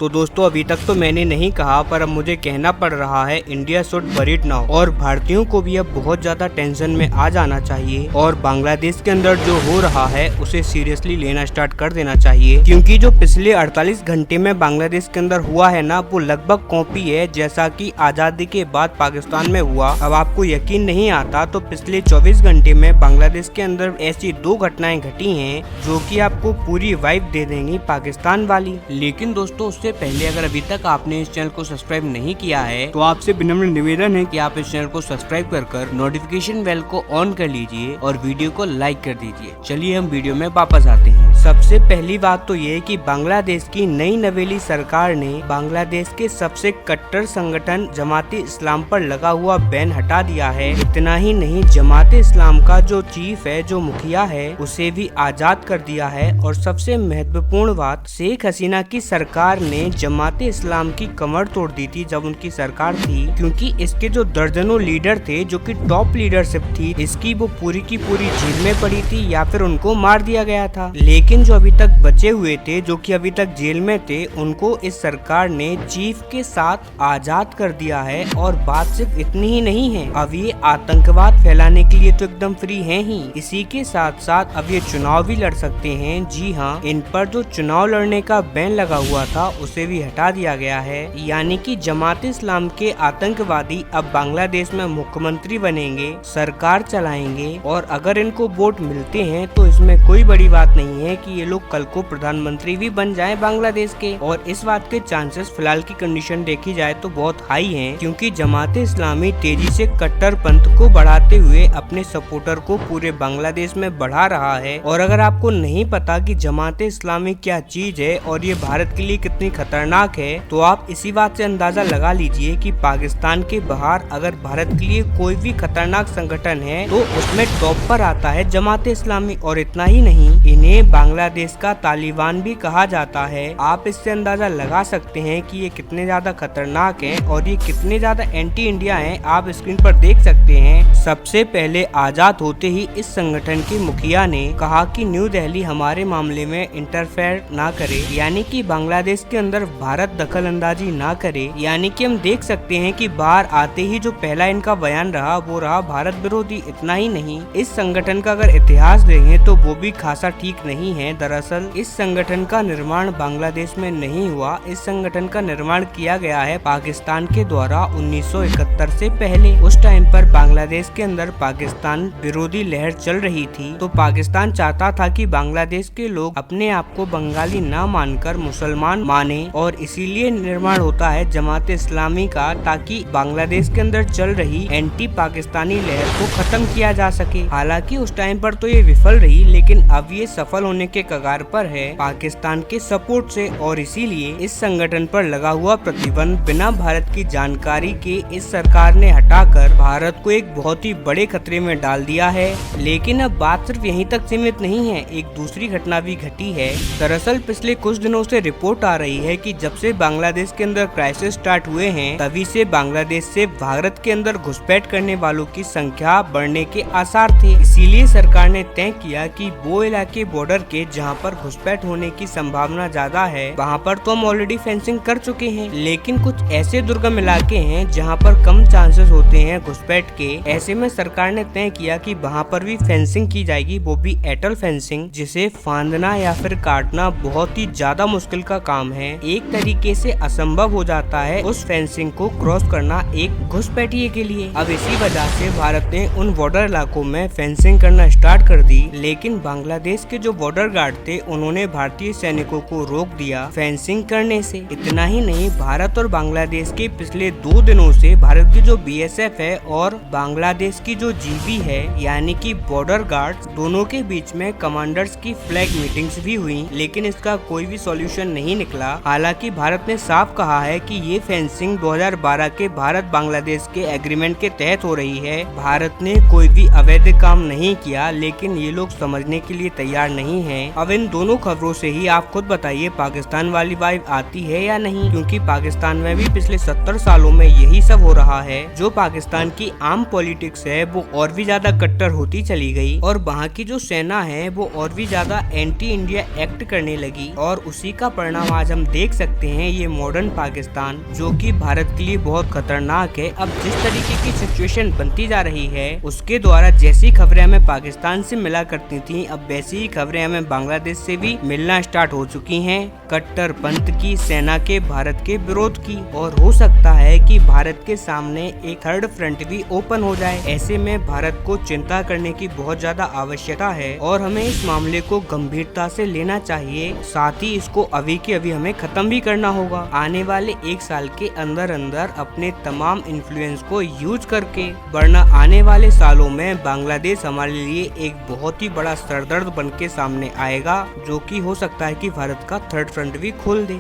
तो दोस्तों अभी तक तो मैंने नहीं कहा, पर अब मुझे कहना पड़ रहा है, इंडिया शुड वरीड नाउ। और भारतीयों को भी अब बहुत ज्यादा टेंशन में आ जाना चाहिए और बांग्लादेश के अंदर जो हो रहा है उसे सीरियसली लेना स्टार्ट कर देना चाहिए, क्योंकि जो पिछले 48 घंटे में बांग्लादेश के अंदर हुआ है ना, वो लगभग कॉपी है जैसा कि आजादी के बाद पाकिस्तान में हुआ। अब आपको यकीन नहीं आता तो पिछले 24 घंटे में बांग्लादेश के अंदर ऐसी 2 घटनाएं घटी हैं जो कि आपको पूरी वाइब दे देंगी पाकिस्तान वाली। लेकिन दोस्तों उससे पहले अगर अभी तक आपने इस चैनल को सब्सक्राइब नहीं किया है तो आपसे विनम्र निवेदन है कि आप इस चैनल को सब्सक्राइब कर नोटिफिकेशन बेल को ऑन कर लीजिए और वीडियो को लाइक कर दीजिए। चलिए हम वीडियो में वापस आते हैं। सबसे पहली बात तो ये कि बांग्लादेश की नई नवेली सरकार ने बांग्लादेश के सबसे कट्टर संगठन जमाते इस्लाम पर लगा हुआ बैन हटा दिया है। इतना ही नहीं, जमाते इस्लाम का जो चीफ है, जो मुखिया है, उसे भी आजाद कर दिया है। और सबसे महत्वपूर्ण बात, शेख हसीना की सरकार ने जमाते इस्लाम की कमर तोड़ दी थी जब उनकी सरकार थी, क्योंकि इसके जो दर्जनों लीडर थे, जो कि टॉप लीडरशिप थी इसकी, वो पूरी की पूरी जेल में पड़ी थी या फिर उनको मार दिया गया था। लेकिन जो अभी तक बचे हुए थे, जो कि अभी तक जेल में थे, उनको इस सरकार ने चीफ के साथ आजाद कर दिया है। और बात सिर्फ इतनी ही नहीं है, अब ये आतंकवाद फैलाने के लिए तो एकदम फ्री हैं ही, इसी के साथ साथ अब ये चुनाव भी लड़ सकते हैं। जी हाँ, इन पर जो चुनाव लड़ने का बैन लगा हुआ था उसे भी हटा दिया गया है। यानी कि जमात इस्लाम के आतंकवादी अब बांग्लादेश में मुख्यमंत्री बनेंगे, सरकार चलाएंगे, और अगर इनको वोट मिलते हैं तो इसमें कोई बड़ी बात नहीं है कि ये लोग कल को प्रधानमंत्री भी बन जाएं बांग्लादेश के। और इस बात के चांसेस फिलहाल की कंडीशन देखी जाए तो बहुत हाई हैं, क्योंकि जमात इस्लामी तेजी से कट्टरपंथ को बढ़ाते हुए अपने सपोर्टर को पूरे बांग्लादेश में बढ़ा रहा है। और अगर आपको नहीं पता कि जमात इस्लामी क्या चीज है और ये भारत के लिए कितनी खतरनाक है, तो आप इसी बात से अंदाजा लगा लीजिए कि पाकिस्तान के बाहर अगर भारत के लिए कोई भी खतरनाक संगठन है तो उसमें टॉप पर आता है जमात इस्लामी। और इतना ही नहीं, इन्हें बांग्लादेश का तालिबान भी कहा जाता है। आप इससे अंदाजा लगा सकते हैं कि ये कितने ज्यादा खतरनाक है और ये कितने ज्यादा एंटी इंडिया है, आप स्क्रीन पर देख सकते हैं। सबसे पहले आजाद होते ही इस संगठन के मुखिया ने कहा कि न्यू दिल्ली हमारे मामले में इंटरफेयर ना करे, यानी कि बांग्लादेश के अंदर भारत दखल अंदाजी ना करे। यानी कि हम देख सकते हैं कि बाहर आते ही जो पहला इनका बयान रहा वो रहा भारत विरोधी। इतना ही नहीं, इस संगठन का अगर इतिहास देखें तो वो भी खासा ठीक नहीं है। दरअसल इस संगठन का निर्माण बांग्लादेश में नहीं हुआ, इस संगठन का निर्माण किया गया है पाकिस्तान के द्वारा 1971 से पहले। उस टाइम पर बांग्लादेश के अंदर पाकिस्तान विरोधी लहर चल रही थी, तो पाकिस्तान चाहता था कि बांग्लादेश के लोग अपने आप को बंगाली ना मानकर मुसलमान माने, और इसीलिए निर्माण होता है जमात इस्लामी का, ताकि बांग्लादेश के अंदर चल रही एंटी पाकिस्तानी लहर को खत्म किया जा सके। हालांकि उस टाइम पर तो ये विफल रही, लेकिन अब ये सफल होने के कगार पर है पाकिस्तान के सपोर्ट से। और इसीलिए इस संगठन पर लगा हुआ प्रतिबंध बिना भारत की जानकारी के इस सरकार ने हटाकर भारत को एक बहुत ही बड़े खतरे में डाल दिया है। लेकिन अब बात सिर्फ यहीं तक सीमित नहीं है, एक दूसरी घटना भी घटी है। दरअसल पिछले कुछ दिनों से रिपोर्ट आ रही है कि जब से बांग्लादेश के अंदर क्राइसिस स्टार्ट हुए हैं, तभी से बांग्लादेश से भारत के अंदर घुसपैठ करने वालों की संख्या बढ़ने के आसार थे। इसीलिए सरकार ने तय किया कि वो इलाके बॉर्डर के जहां पर घुसपैठ होने की संभावना ज्यादा है, वहां पर तो हम ऑलरेडी फेंसिंग कर चुके हैं, लेकिन कुछ ऐसे दुर्गम इलाके हैं जहां पर कम चांसेस होते हैं घुसपैठ के। ऐसे में सरकार ने तय किया कि वहां पर भी फेंसिंग की जाएगी, वो भी एटल फेंसिंग, जिसे फांदना या फिर काटना बहुत ही ज्यादा मुश्किल का काम है। एक तरीके से असंभव हो जाता है उस फेंसिंग को क्रॉस करना एक घुसपैठिए के लिए। अब इसी वजह से भारत ने उन बॉर्डर इलाकों में फेंसिंग करना स्टार्ट कर दी, लेकिन बांग्लादेश के जो बॉर्डर गार्ड थे उन्होंने भारतीय सैनिकों को रोक दिया फेंसिंग करने से। इतना ही नहीं, भारत और बांग्लादेश के पिछले 2 दिनों से भारत की जो BSF है और बांग्लादेश की जो GB है, यानी कि बॉर्डर गार्ड्स, दोनों के बीच में कमांडर्स की फ्लैग मीटिंग्स भी हुई, लेकिन इसका कोई भी सॉल्यूशन नहीं निकला। हालांकि भारत ने साफ कहा है कि ये फेंसिंग 2012 के भारत बांग्लादेश के एग्रीमेंट के तहत हो रही है। भारत ने कोई भी अवैध काम नहीं किया, लेकिन ये लोग समझने के लिए तैयार नहीं हैं। अब इन दोनों खबरों से ही आप खुद बताइए पाकिस्तान वाली वाइब आती है या नहीं, क्योंकि पाकिस्तान में भी पिछले 70 सालों में यही सब हो रहा है। जो पाकिस्तान की आम पॉलिटिक्स है वो और भी ज्यादा कट्टर होती चली गई और वहाँ की जो सेना है वो और भी ज्यादा एंटी इंडिया एक्ट करने लगी और उसी का परिणाम आज हम देख सकते हैं। ये मॉडर्न पाकिस्तान जो कि भारत के लिए बहुत खतरनाक है। अब जिस तरीके की सिचुएशन बनती जा रही है उसके द्वारा जैसी खबरें हमें पाकिस्तान से मिला करती थी, अब वैसी ही खबरें हमें बांग्लादेश से भी मिलना स्टार्ट हो चुकी हैं, कट्टर पंथ की, सेना के, भारत के विरोध की। और हो सकता है कि भारत के सामने एक थर्ड फ्रंट भी ओपन हो जाए। ऐसे में भारत को चिंता करने की बहुत ज्यादा आवश्यकता है और हमें इस मामले को गंभीरता से लेना चाहिए। साथ ही इसको अभी के अभी हमें खत्म भी करना होगा। आने वाले 1 साल के अंदर अंदर अपने तमाम इन्फ्लुएंस को यूज करके, वरना आने वाले सालों में बांग्लादेश हमारे लिए एक बहुत ही बड़ा सरदर्द बन के सामने आएगा, जो कि हो सकता है कि भारत का थर्ड फ्रंट भी खोल दे।